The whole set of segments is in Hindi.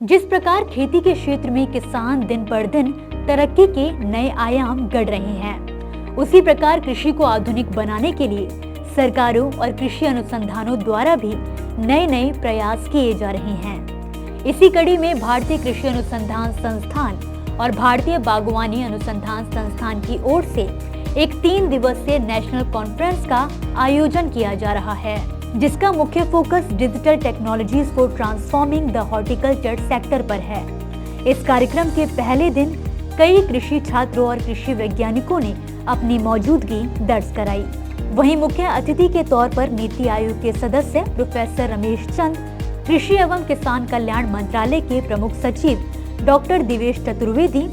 जिस प्रकार खेती के क्षेत्र में किसान दिन पर दिन तरक्की के नए आयाम गढ़ रहे हैं, उसी प्रकार कृषि को आधुनिक बनाने के लिए सरकारों और कृषि अनुसंधानों द्वारा भी नए नए प्रयास किए जा रहे हैं। इसी कड़ी में भारतीय कृषि अनुसंधान संस्थान और भारतीय बागवानी अनुसंधान संस्थान की ओर से एक 3 दिवसीय नेशनल कॉन्फ्रेंस का आयोजन किया जा रहा है, जिसका मुख्य focus digital technologies for transforming the horticulture sector पर है। इस कार्यक्रम के पहले दिन कई कृषि छात्रों और कृषि वैज्ञानिकों ने अपनी मौजूदगी दर्ज कराई। वहीं मुख्य अतिथि के तौर पर नीति आयोग के सदस्य प्रोफेसर रमेश चंद, कृषि एवं किसान कल्याण मंत्रालय के प्रमुख सचिव डॉक्टर दिवेश चतुर्वेदी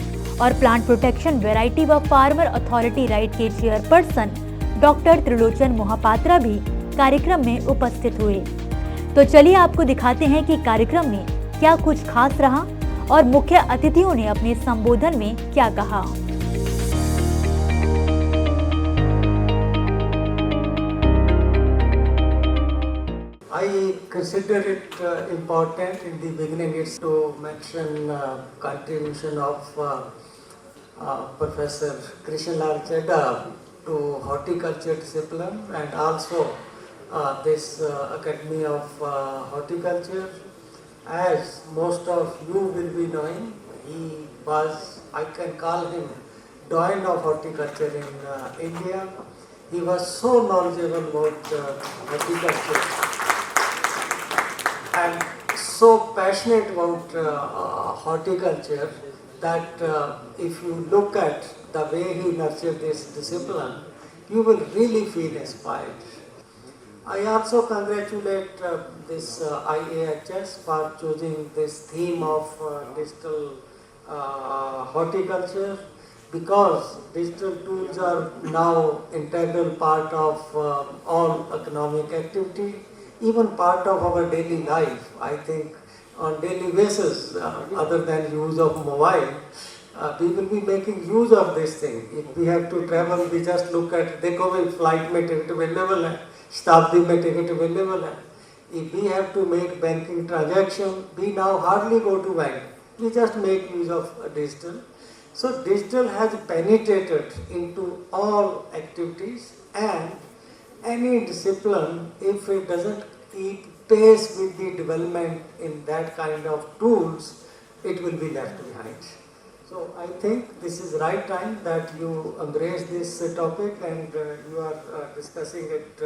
और प्लांट प्रोटेक्शन वेराइटी व फार्मर अथॉरिटी राइट के चेयरपर्सन डॉक्टर त्रिलोचन मोहापात्रा भी कार्यक्रम में उपस्थित हुए। तो चलिए आपको दिखाते हैं कि कार्यक्रम में क्या कुछ खास रहा और मुख्य अतिथियों ने अपने संबोधन में क्या कहा। I consider it important in the beginning is to mention contribution of Professor Krishnalal Chedda to horticulture discipline and also this Academy of Horticulture. As most of you will be knowing, he was, I can call him, doyen of horticulture in India. He was so knowledgeable about horticulture and so passionate about horticulture that if you look at the way he nurtured this discipline, you will really feel inspired. I also congratulate this IAHS for choosing this theme of digital horticulture, because digital tools are now integral part of all economic activity, even part of our daily life. I think on daily basis, other than use of mobile, we will be making use of this thing. If we have to travel, we just look at, देखो भाई flight में ticket available है, शताब्दी में ticket available है. If we have to make banking transaction, we now hardly go to bank. We just make use of digital. So digital has penetrated into all activities, and any discipline, if it doesn't keep pace with the development in that kind of tools, it will be left behind. So I think this is right time that you embrace this topic and you are discussing it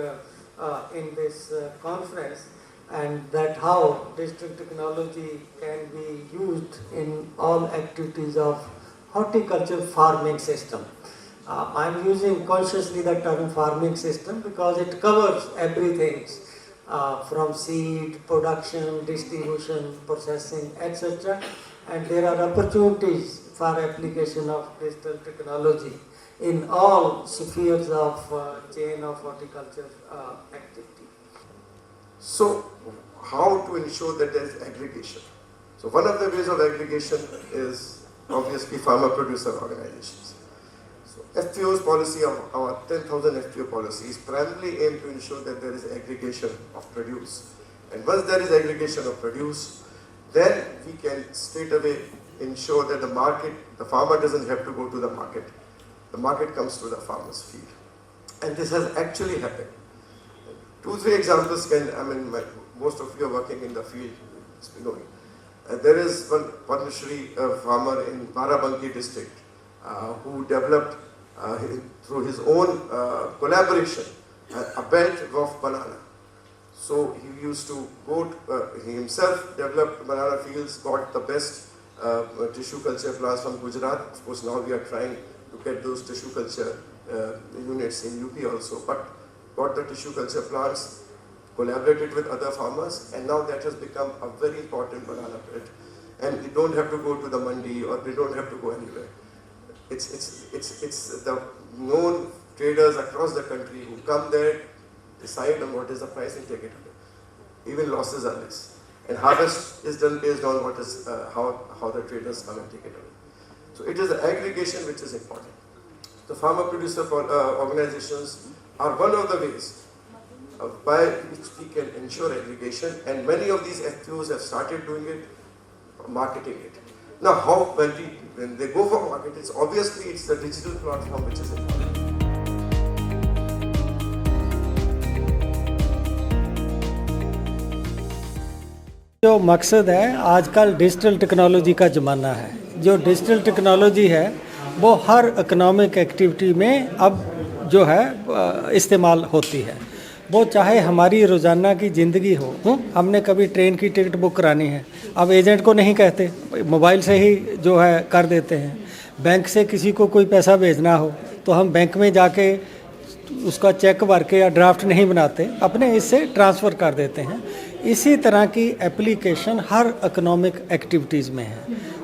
in this conference, and that how digital technology can be used in all activities of horticulture farming system. I'm using consciously the term farming system because it covers everything from seed, production, distribution, processing, etc. And there are opportunities for application of digital technology in all spheres of chain of horticulture activity. So, how to ensure that there is aggregation? So, one of the ways of aggregation is obviously farmer-producer organizations. FPO's policy of our 10,000 FPO policy is primarily aimed to ensure that there is aggregation of produce. And once there is aggregation of produce, then we can straight away ensure that the farmer doesn't have to go to the market comes to the farmer's field. And this has actually happened. 2-3 examples most of you are working in the field, it's been going. There is one Padmashri farmer in Barabanki district who developed through his own collaboration a belt of banana. So he used to go, he himself developed banana fields, got the best tissue culture plants from Gujarat. Of course now we are trying to get those tissue culture units in UP also, but got the tissue culture plants, collaborated with other farmers, and now that has become a very important banana belt. And we don't have to go to the mandi, or we don't have to go anywhere. It's the known traders across the country who come there, decide on what is the price and take it away. Even losses are less. And harvest is done based on what is how the traders come and take it away. So it is the aggregation which is important. The farmer-producer organizations are one of the ways by which we can ensure aggregation, and many of these FPOs have started doing it. marketing it. Now, when they go for market, it's obviously it's the digital platform which is important. जो मकसद है, आजकल डिजिटल टेक्नोलॉजी का ज़माना है। जो डिजिटल टेक्नोलॉजी है वो हर इकोनॉमिक एक्टिविटी में अब जो है इस्तेमाल होती है। वो चाहे हमारी रोज़ाना की ज़िंदगी हो, हमने कभी ट्रेन की टिकट बुक करानी है, अब एजेंट को नहीं कहते, मोबाइल से ही जो है कर देते हैं। बैंक से किसी को कोई पैसा भेजना हो तो हम बैंक में जाके उसका चेक भर के या ड्राफ्ट नहीं बनाते, अपने इससे ट्रांसफ़र कर देते हैं। इसी तरह की एप्लीकेशन हर इकोनॉमिक एक्टिविटीज़ में है।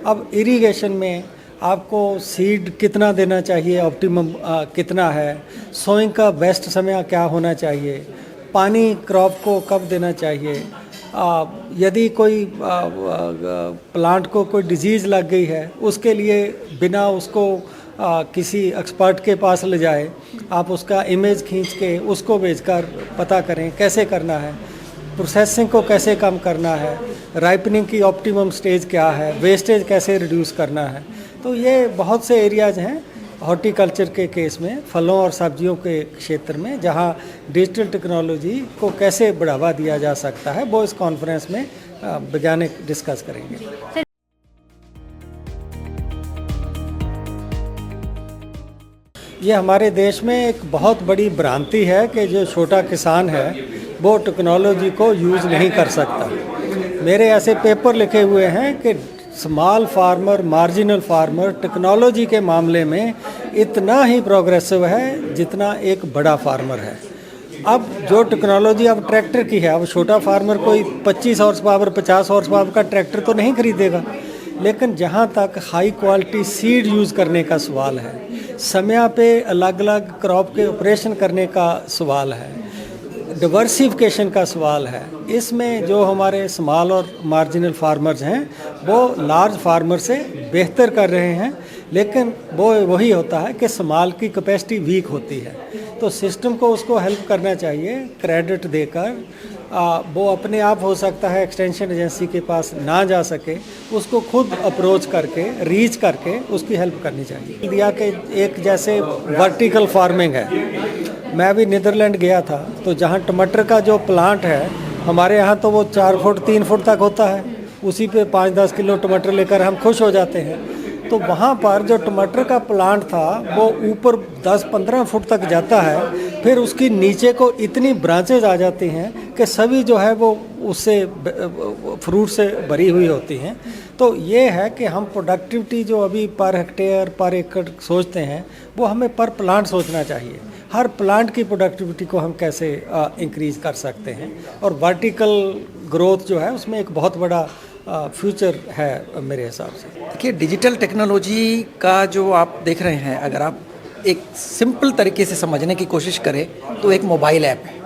अब इरिगेशन में आपको सीड कितना देना चाहिए, ऑप्टिमम कितना है, सोइंग का बेस्ट समय क्या होना चाहिए, पानी क्रॉप को कब देना चाहिए, यदि कोई प्लांट को कोई डिजीज़ लग गई है उसके लिए बिना उसको किसी एक्सपर्ट के पास ले जाए आप उसका इमेज खींच के उसको भेजकर पता करें कैसे करना है, प्रोसेसिंग को कैसे कम करना है, राइपनिंग की ऑप्टिमम स्टेज क्या है, वेस्टेज कैसे रिड्यूस करना है। तो ये बहुत से एरियाज़ हैं हॉर्टिकल्चर के केस में, फलों और सब्जियों के क्षेत्र में, जहाँ डिजिटल टेक्नोलॉजी को कैसे बढ़ावा दिया जा सकता है, वो इस कॉन्फ्रेंस में वैज्ञानिक डिस्कस करेंगे। ये हमारे देश में एक बहुत बड़ी भ्रांति है कि जो छोटा किसान है वो टेक्नोलॉजी को यूज़ नहीं कर सकता। मेरे ऐसे पेपर लिखे हुए हैं कि small farmer, marginal farmer technology के मामले में इतना ही प्रोग्रेसिव है जितना एक बड़ा फार्मर है। अब जो टेक्नोलॉजी अब ट्रैक्टर की है, अब छोटा फार्मर कोई 25 हॉर्स पावर 50 हॉर्स पावर का ट्रैक्टर तो नहीं खरीदेगा, लेकिन जहाँ तक हाई क्वालिटी सीड यूज़ करने का सवाल है, समय पे अलग अलग क्रॉप के ऑपरेशन करने का सवाल है, डिवर्सिफिकेशन का सवाल है, इसमें जो हमारे स्मॉल और मार्जिनल फार्मर्स हैं वो लार्ज फार्मर से बेहतर कर रहे हैं। लेकिन वो वही होता है कि स्मॉल की कैपेसिटी वीक होती है, तो सिस्टम को उसको हेल्प करना चाहिए क्रेडिट देकर। वो अपने आप हो सकता है एक्सटेंशन एजेंसी के पास ना जा सके, उसको खुद अप्रोच करके रीच करके उसकी हेल्प करनी चाहिए। दिया कि एक जैसे वर्टिकल फार्मिंग है, मैं भी नीदरलैंड गया था तो जहाँ टमाटर का जो प्लांट है हमारे यहाँ तो वो 4 फुट 3 फुट तक होता है, उसी पे 5-10 किलो टमाटर लेकर हम खुश हो जाते हैं। तो वहाँ पर जो टमाटर का प्लांट था वो ऊपर 10-15 फुट तक जाता है, फिर उसकी नीचे को इतनी ब्रांचेज आ जाती हैं कि सभी जो है वो उससे फ्रूट से भरी हुई होती हैं। तो ये है कि हम प्रोडक्टिविटी जो अभी पर हेक्टेयर पर एकड़ सोचते हैं वो हमें पर प्लांट सोचना चाहिए। हर प्लांट की प्रोडक्टिविटी को हम कैसे इंक्रीज़ कर सकते हैं, और वर्टिकल ग्रोथ जो है उसमें एक बहुत बड़ा फ्यूचर है मेरे हिसाब से। देखिए, डिजिटल टेक्नोलॉजी का जो आप देख रहे हैं, अगर आप एक सिंपल तरीके से समझने की कोशिश करें तो एक मोबाइल ऐप है।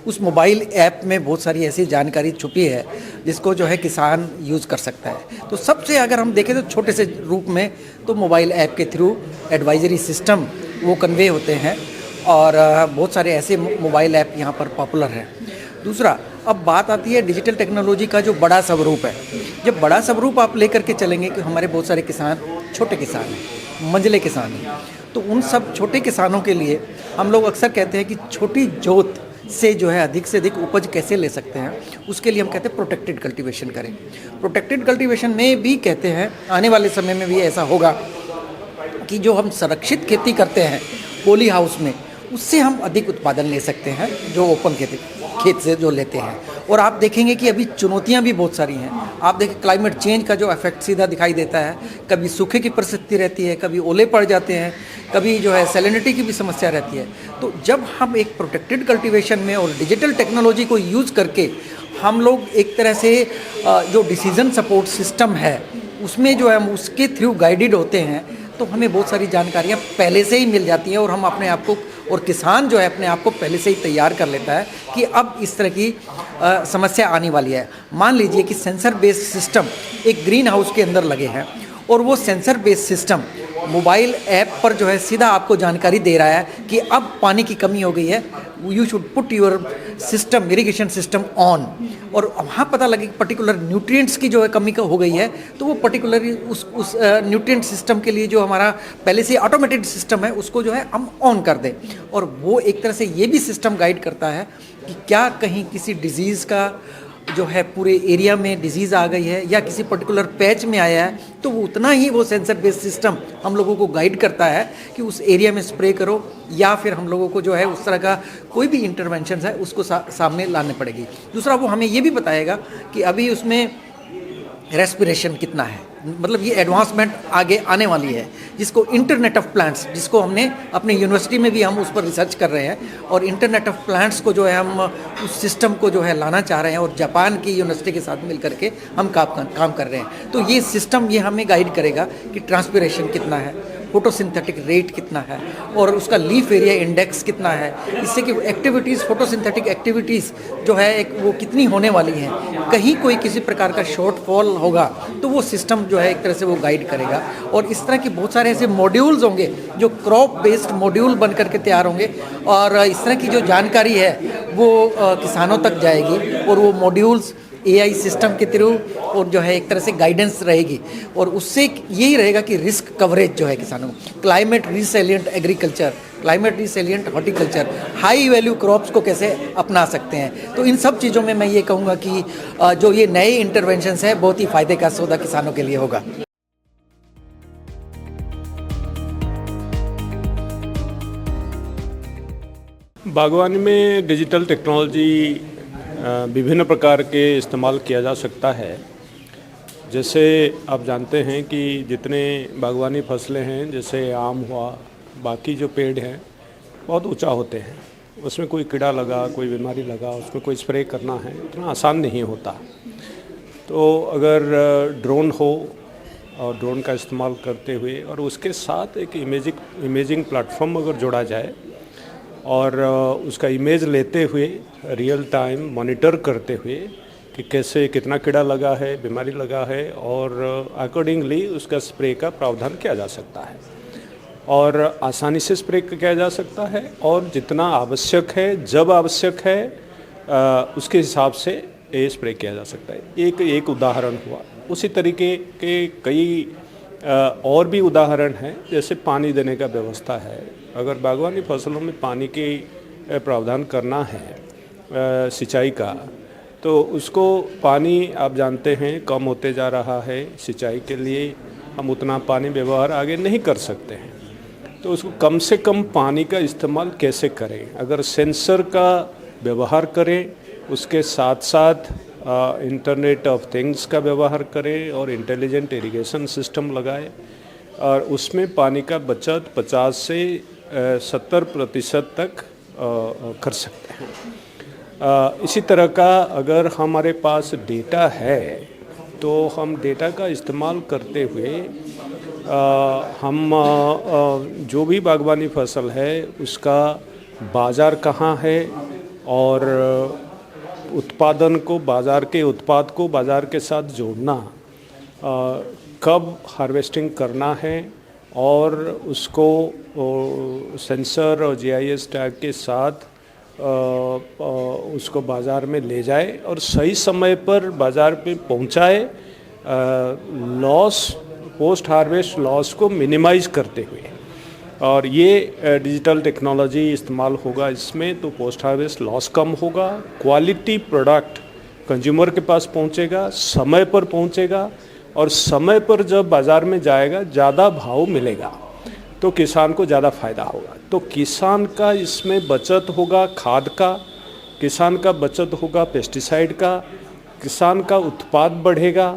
उस मोबाइल ऐप में बहुत सारी ऐसी जानकारी छुपी है जिसको जो है किसान यूज़ कर सकता है। तो सबसे अगर हम देखें तो छोटे से रूप में तो मोबाइल ऐप के थ्रू एडवाइजरी सिस्टम वो कन्वे होते हैं, और बहुत सारे ऐसे मोबाइल ऐप यहाँ पर पॉपुलर हैं। दूसरा, अब बात आती है डिजिटल टेक्नोलॉजी का जो बड़ा स्वरूप है। जब बड़ा स्वरूप आप लेकर के चलेंगे कि हमारे बहुत सारे किसान छोटे किसान हैं, मंझले किसान हैं, तो उन सब छोटे किसानों के लिए हम लोग अक्सर कहते हैं कि छोटी जोत से जो है अधिक से अधिक उपज कैसे ले सकते हैं, उसके लिए हम कहते हैं प्रोटेक्टेड कल्टीवेशन करें। प्रोटेक्टेड कल्टीवेशन में भी कहते हैं आने वाले समय में भी ऐसा होगा कि जो हम संरक्षित खेती करते हैं पॉली हाउस में, उससे हम अधिक उत्पादन ले सकते हैं जो ओपन खेत से जो लेते हैं। और आप देखेंगे कि अभी चुनौतियां भी बहुत सारी हैं। आप देखें क्लाइमेट चेंज का जो इफेक्ट सीधा दिखाई देता है, कभी सूखे की परिस्थिति रहती है, कभी ओले पड़ जाते हैं, कभी जो है सैलिनिटी की भी समस्या रहती है। तो जब हम एक प्रोटेक्टेड कल्टीवेशन में और डिजिटल टेक्नोलॉजी को यूज़ करके हम लोग एक तरह से जो डिसीजन सपोर्ट सिस्टम है उसमें जो है हम उसके थ्रू गाइडेड होते हैं, तो हमें बहुत सारी जानकारियाँ पहले से ही मिल जाती हैं और हम अपने आप को, और किसान जो है अपने आप को पहले से ही तैयार कर लेता है कि अब इस तरह की समस्या आने वाली है। मान लीजिए कि सेंसर बेस्ड सिस्टम एक ग्रीन हाउस के अंदर लगे हैं और वो sensor based system mobile app पर जो है सीधा आपको जानकारी दे रहा है कि अब पानी की कमी हो गई है, you should put your system, irrigation system on. और वहाँ पता लगे कि पर्टिकुलर न्यूट्रिएंट्स की जो है कमी हो गई है, तो वो पर्टिकुलरली उस न्यूट्रिएंट सिस्टम के लिए जो हमारा पहले से ऑटोमेटेड सिस्टम है उसको जो है हम ऑन कर दें। और वो एक तरह से ये भी सिस्टम गाइड करता है कि क्या कहीं किसी डिजीज़ का जो है पूरे एरिया में डिजीज़ आ गई है या किसी पर्टिकुलर पैच में आया है, तो वो उतना ही वो सेंसर बेस्ड सिस्टम हम लोगों को गाइड करता है कि उस एरिया में स्प्रे करो, या फिर हम लोगों को जो है उस तरह का कोई भी इंटरवेंशन है उसको सामने लाने पड़ेगी। दूसरा, वो हमें ये भी बताएगा कि अभी उसमें रेस्पिरेशन कितना है, मतलब ये एडवांसमेंट आगे आने वाली है, जिसको इंटरनेट ऑफ प्लांट्स, जिसको हमने अपने यूनिवर्सिटी में भी हम उस पर रिसर्च कर रहे हैं, और इंटरनेट ऑफ प्लांट्स को जो है हम उस सिस्टम को जो है लाना चाह रहे हैं, और जापान की यूनिवर्सिटी के साथ मिल करके हम काम कर रहे हैं। तो ये सिस्टम ये हमें गाइड करेगा कि ट्रांसपिरेशन कितना है, फोटोसिंथेटिक रेट कितना है, और उसका लीफ एरिया इंडेक्स कितना है, इससे कि एक्टिविटीज़, फोटोसिंथेटिक एक्टिविटीज़ जो है एक वो कितनी होने वाली हैं। कहीं कोई किसी प्रकार का शॉर्टफॉल होगा तो वो सिस्टम जो है एक तरह से वो गाइड करेगा। और इस तरह के बहुत सारे ऐसे मॉड्यूल्स होंगे जो क्रॉप बेस्ड मॉड्यूल बन करके तैयार होंगे, और इस तरह की जो जानकारी है वो किसानों तक जाएगी, और वो मॉड्यूल्स AI सिस्टम के थ्रू और जो है एक तरह से गाइडेंस रहेगी, और उससे यही रहेगा कि रिस्क कवरेज जो है किसानों को, climate resilient agriculture, climate resilient horticulture, high value crops को कैसे अपना सकते हैं। तो इन सब चीज़ों में मैं ये कहूँगा कि जो ये नए इंटरवेंशंस हैं बहुत ही फ़ायदे का सौदा किसानों के लिए होगा। बागवानी में डिजिटल टेक्नोलॉजी विभिन्न प्रकार के इस्तेमाल किया जा सकता है। जैसे आप जानते हैं कि जितने बागवानी फसलें हैं, जैसे आम हुआ, बाकी जो पेड़ हैं बहुत ऊंचा होते हैं, उसमें कोई कीड़ा लगा, कोई बीमारी लगा, उसमें कोई स्प्रे करना है इतना आसान नहीं होता। तो अगर ड्रोन हो और ड्रोन का इस्तेमाल करते हुए और उसके साथ एक इमेजिंग प्लेटफॉर्म अगर जोड़ा जाए और उसका इमेज लेते हुए रियल टाइम मॉनिटर करते हुए कि कैसे कितना कीड़ा लगा है, बीमारी लगा है, और अकॉर्डिंगली उसका स्प्रे का प्रावधान किया जा सकता है, और आसानी से स्प्रे किया जा सकता है, और जितना आवश्यक है, जब आवश्यक है, उसके हिसाब से ये स्प्रे किया जा सकता है। एक उदाहरण हुआ। उसी तरीके के कई और भी उदाहरण हैं। जैसे पानी देने का व्यवस्था है, अगर बागवानी फसलों में पानी के प्रावधान करना है सिंचाई का, तो उसको पानी आप जानते हैं कम होते जा रहा है। सिंचाई के लिए हम उतना पानी व्यवहार आगे नहीं कर सकते हैं, तो उसको कम से कम पानी का इस्तेमाल कैसे करें। अगर सेंसर का व्यवहार करें, उसके साथ साथ इंटरनेट ऑफ थिंग्स का व्यवहार करें और इंटेलिजेंट इरिगेशन सिस्टम लगाएं, और उसमें पानी का बचत 50 से 70% तक कर सकते हैं। इसी तरह का अगर हमारे पास डेटा है तो हम डेटा का इस्तेमाल करते हुए हम जो भी बागवानी फसल है उसका बाज़ार कहाँ है, और उत्पादन को, बाज़ार के उत्पाद को बाज़ार के साथ जोड़ना, कब हार्वेस्टिंग करना है, और उसको सेंसर और GIS टैग के साथ उसको बाज़ार में ले जाए और सही समय पर बाज़ार पे पहुंचाए, लॉस, पोस्ट हार्वेस्ट लॉस को मिनिमाइज करते हुए। और ये डिजिटल टेक्नोलॉजी इस्तेमाल होगा इसमें, तो पोस्ट हार्वेस्ट लॉस कम होगा, क्वालिटी प्रोडक्ट कंज्यूमर के पास पहुंचेगा, समय पर पहुंचेगा, और समय पर जब बाज़ार में जाएगा ज़्यादा भाव मिलेगा तो किसान को ज़्यादा फ़ायदा होगा। तो किसान का इसमें बचत होगा खाद का, किसान का बचत होगा पेस्टिसाइड का, किसान का उत्पाद बढ़ेगा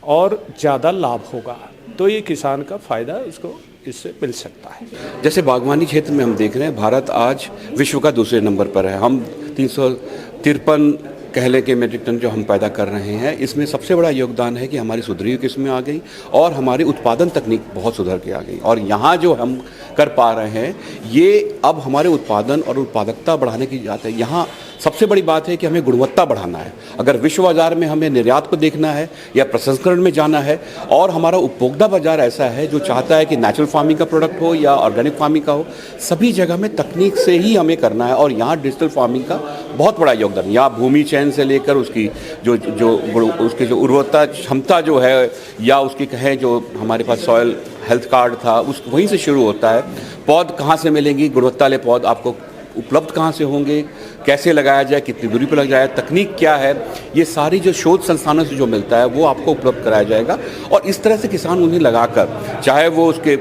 और ज़्यादा लाभ होगा। तो ये किसान का फ़ायदा इसको इससे मिल सकता है। जैसे बागवानी क्षेत्र में हम देख रहे हैं, भारत आज विश्व का दूसरे नंबर पर है। हम 353 कहले के मेट्रिक टन जो हम पैदा कर रहे हैं, इसमें सबसे बड़ा योगदान है कि हमारी सुधरी किस्में आ गई और हमारी उत्पादन तकनीक बहुत सुधर के आ गई। और यहाँ जो हम कर पा रहे हैं, ये अब हमारे उत्पादन और उत्पादकता बढ़ाने की बात है। यहाँ सबसे बड़ी बात है कि हमें गुणवत्ता बढ़ाना है। अगर विश्व बाजार में हमें निर्यात को देखना है या प्रसंस्करण में जाना है, और हमारा उपभोक्ता बाजार ऐसा है जो चाहता है कि नेचुरल फार्मिंग का प्रोडक्ट हो या ऑर्गेनिक फार्मिंग का हो, सभी जगह में तकनीक से ही हमें करना है। और यहाँ डिजिटल फार्मिंग का बहुत बड़ा योगदान, यहाँ भूमि चयन से लेकर उसकी उसकी जो उर्वरता क्षमता जो है, या उसकी कहें जो हमारे पास सॉयल हेल्थ कार्ड था, उस वहीं से शुरू होता है। पौध कहाँ से मिलेंगी, गुणवत्ता वाले पौध आपको उपलब्ध कहाँ से होंगे, कैसे लगाया जाए, कितनी दूरी पर लगाया जाए, तकनीक क्या है, ये सारी जो शोध संस्थानों से जो मिलता है वो आपको उपलब्ध कराया जाएगा। और इस तरह से किसान उन्हें लगाकर, चाहे वो उसके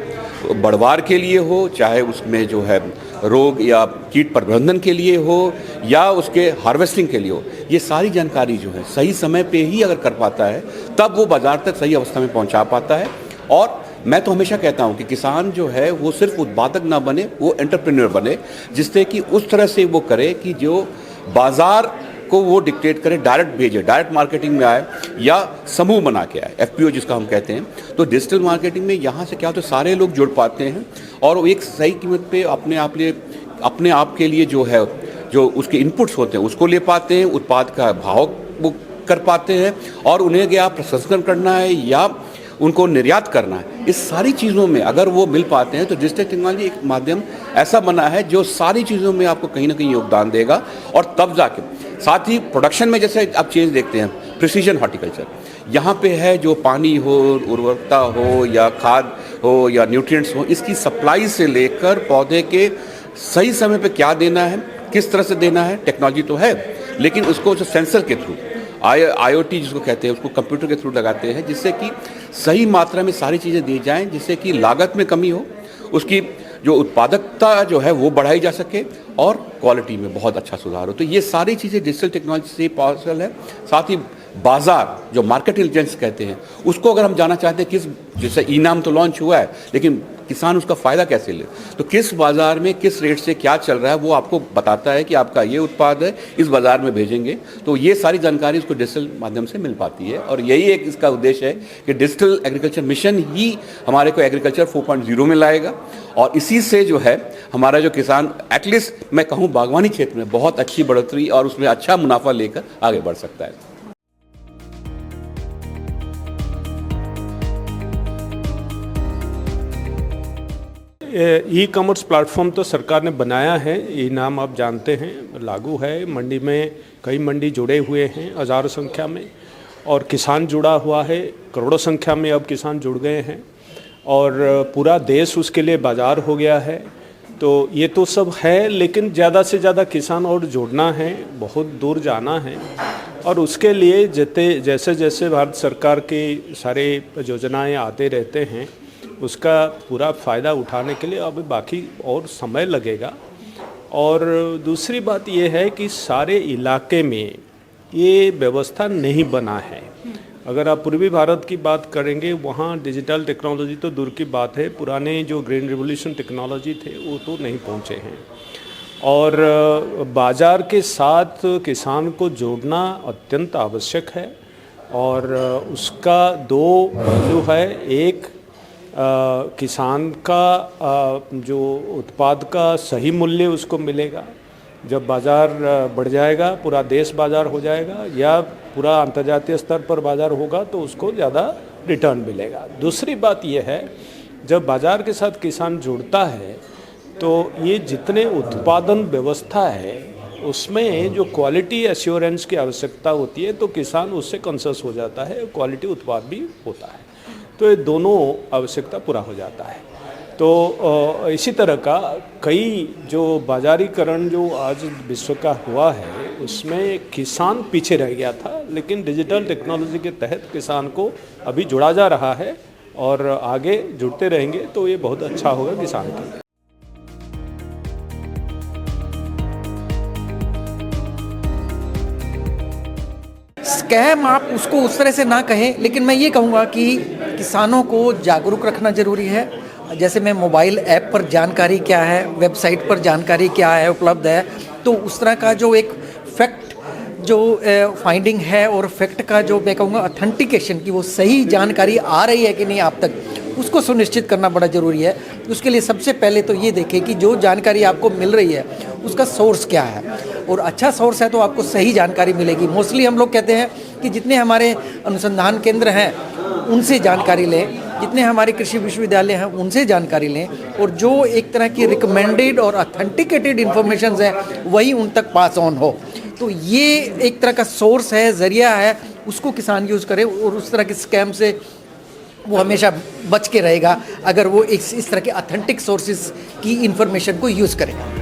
बढ़वार के लिए हो, चाहे उसमें जो है रोग या कीट प्रबंधन के लिए हो, या उसके हार्वेस्टिंग के लिए हो, ये सारी जानकारी जो है सही समय पे ही अगर कर पाता है, तब वो बाजार तक सही अवस्था में पहुंचा पाता है। और मैं तो हमेशा कहता हूं कि किसान जो है वो सिर्फ उत्पादक ना बने, वो एंटरप्रेन्योर बने, जिससे कि उस तरह से वो करे कि जो बाजार को वो डिक्टेट करे, डायरेक्ट भेजे, डायरेक्ट मार्केटिंग में आए या समूह बना के आए, FPO जिसका हम कहते हैं। तो डिजिटल मार्केटिंग में यहाँ से क्या होता है, सारे लोग जुड़ पाते हैं और वो एक सही कीमत पे अपने आप के लिए जो है, जो उसके इनपुट्स होते हैं उसको ले पाते हैं, उत्पाद का भाव वो कर पाते हैं, और उन्हें क्या प्रसंस्करण करना है या उनको निर्यात करना है, इस सारी चीज़ों में अगर वो मिल पाते हैं तो डिजिटल टेक्नोलॉजी एक माध्यम ऐसा बना है जो सारी चीज़ों में आपको कहीं ना कहीं योगदान देगा। और तब जाके साथ ही प्रोडक्शन में जैसे आप चेंज देखते हैं, प्रिसीजन हॉर्टिकल्चर यहाँ पे है, जो पानी हो, उर्वरकता हो या खाद हो या न्यूट्रिएंट्स हो, इसकी सप्लाई से लेकर पौधे के सही समय पे क्या देना है, किस तरह से देना है, टेक्नोलॉजी तो है, लेकिन उसको जो सेंसर के थ्रू IoT जिसको कहते हैं, उसको कंप्यूटर के थ्रू लगाते हैं, जिससे कि सही मात्रा में सारी चीज़ें दी जाएं, जिससे कि लागत में कमी हो, उसकी जो उत्पादकता जो है वो बढ़ाई जा सके और क्वालिटी में बहुत अच्छा सुधार हो। तो ये सारी चीज़ें डिजिटल टेक्नोलॉजी से पॉसिबल है। साथ ही बाजार जो मार्केट इंटेलिजेंस कहते हैं, उसको अगर हम जाना चाहते हैं, किस जैसे ई-नाम तो लॉन्च हुआ है, लेकिन किसान उसका फ़ायदा कैसे ले, तो किस बाज़ार में किस रेट से क्या चल रहा है वो आपको बताता है कि आपका ये उत्पाद है, इस बाज़ार में भेजेंगे। तो ये सारी जानकारी उसको डिजिटल माध्यम से मिल पाती है। और यही एक इसका उद्देश्य है कि डिजिटल एग्रीकल्चर मिशन ही हमारे को एग्रीकल्चर 4.0 में लाएगा, और इसी से जो है हमारा जो किसान एटलीस्ट मैं कहूँ बागवानी क्षेत्र में बहुत अच्छी बढ़ोतरी और उसमें अच्छा मुनाफा लेकर आगे बढ़ सकता है। ई कॉमर्स प्लेटफॉर्म तो सरकार ने बनाया है, ई-नाम आप जानते हैं लागू है, मंडी में कई मंडी जुड़े हुए हैं हज़ारों संख्या में, और किसान जुड़ा हुआ है, करोड़ों संख्या में अब किसान जुड़ गए हैं, और पूरा देश उसके लिए बाजार हो गया है। तो ये तो सब है, लेकिन ज़्यादा से ज़्यादा किसान और जुड़ना है, बहुत दूर जाना है, और उसके लिए जैसे जैसे भारत सरकार की सारे योजनाएं आते रहते हैं, उसका पूरा फ़ायदा उठाने के लिए अभी बाकी और समय लगेगा। और दूसरी बात ये है कि सारे इलाके में ये व्यवस्था नहीं बना है। अगर आप पूर्वी भारत की बात करेंगे, वहाँ डिजिटल टेक्नोलॉजी तो दूर की बात है, पुराने जो ग्रीन रिवोल्यूशन टेक्नोलॉजी थे वो तो नहीं पहुँचे हैं। और बाज़ार के साथ किसान को जोड़ना अत्यंत आवश्यक है, और उसका दो पहलू है। एक किसान का जो उत्पाद का सही मूल्य उसको मिलेगा, जब बाज़ार बढ़ जाएगा, पूरा देश बाज़ार हो जाएगा या पूरा अंतर्राष्ट्रीय स्तर पर बाज़ार होगा तो उसको ज़्यादा रिटर्न मिलेगा। दूसरी बात यह है, जब बाज़ार के साथ किसान जुड़ता है तो ये जितने उत्पादन व्यवस्था है उसमें जो क्वालिटी एश्योरेंस की आवश्यकता होती है, तो किसान उससे कॉन्शियस हो जाता है, क्वालिटी उत्पाद भी होता है, तो ये दोनों आवश्यकता पूरा हो जाता है। तो इसी तरह का कई जो बाजारीकरण जो आज विश्व का हुआ है उसमें किसान पीछे रह गया था, लेकिन डिजिटल टेक्नोलॉजी के तहत किसान को अभी जुड़ा जा रहा है और आगे जुड़ते रहेंगे, तो ये बहुत अच्छा होगा किसान के लिए। स्कैम आप उसको उस तरह से ना कहें, लेकिन मैं ये कहूँगा कि किसानों को जागरूक रखना ज़रूरी है। जैसे मैं मोबाइल ऐप पर जानकारी क्या है, वेबसाइट पर जानकारी क्या है उपलब्ध है, तो उस तरह का जो एक फैक्ट जो फाइंडिंग है और फैक्ट का जो मैं कहूँगा ऑथेंटिकेशन की वो सही जानकारी आ रही है कि नहीं आप तक, उसको सुनिश्चित करना बड़ा ज़रूरी है। उसके लिए सबसे पहले तो ये देखें कि जो जानकारी आपको मिल रही है उसका सोर्स क्या है, और अच्छा सोर्स है तो आपको सही जानकारी मिलेगी। मोस्टली हम लोग कहते हैं कि जितने हमारे अनुसंधान केंद्र हैं उनसे जानकारी लें, जितने हमारे कृषि विश्वविद्यालय हैं उनसे जानकारी लें, और जो एक तरह की रिकमेंडेड और ऑथेंटिकेटेड इन्फॉर्मेशन है वही उन तक पास ऑन हो। तो ये एक तरह का सोर्स है, ज़रिया है, उसको किसान यूज़ करे और उस तरह के स्कैम से वो हमेशा बच के रहेगा अगर वो इस तरह के ऑथेंटिक सोर्सेज की इन्फॉर्मेशन को यूज़ करेगा।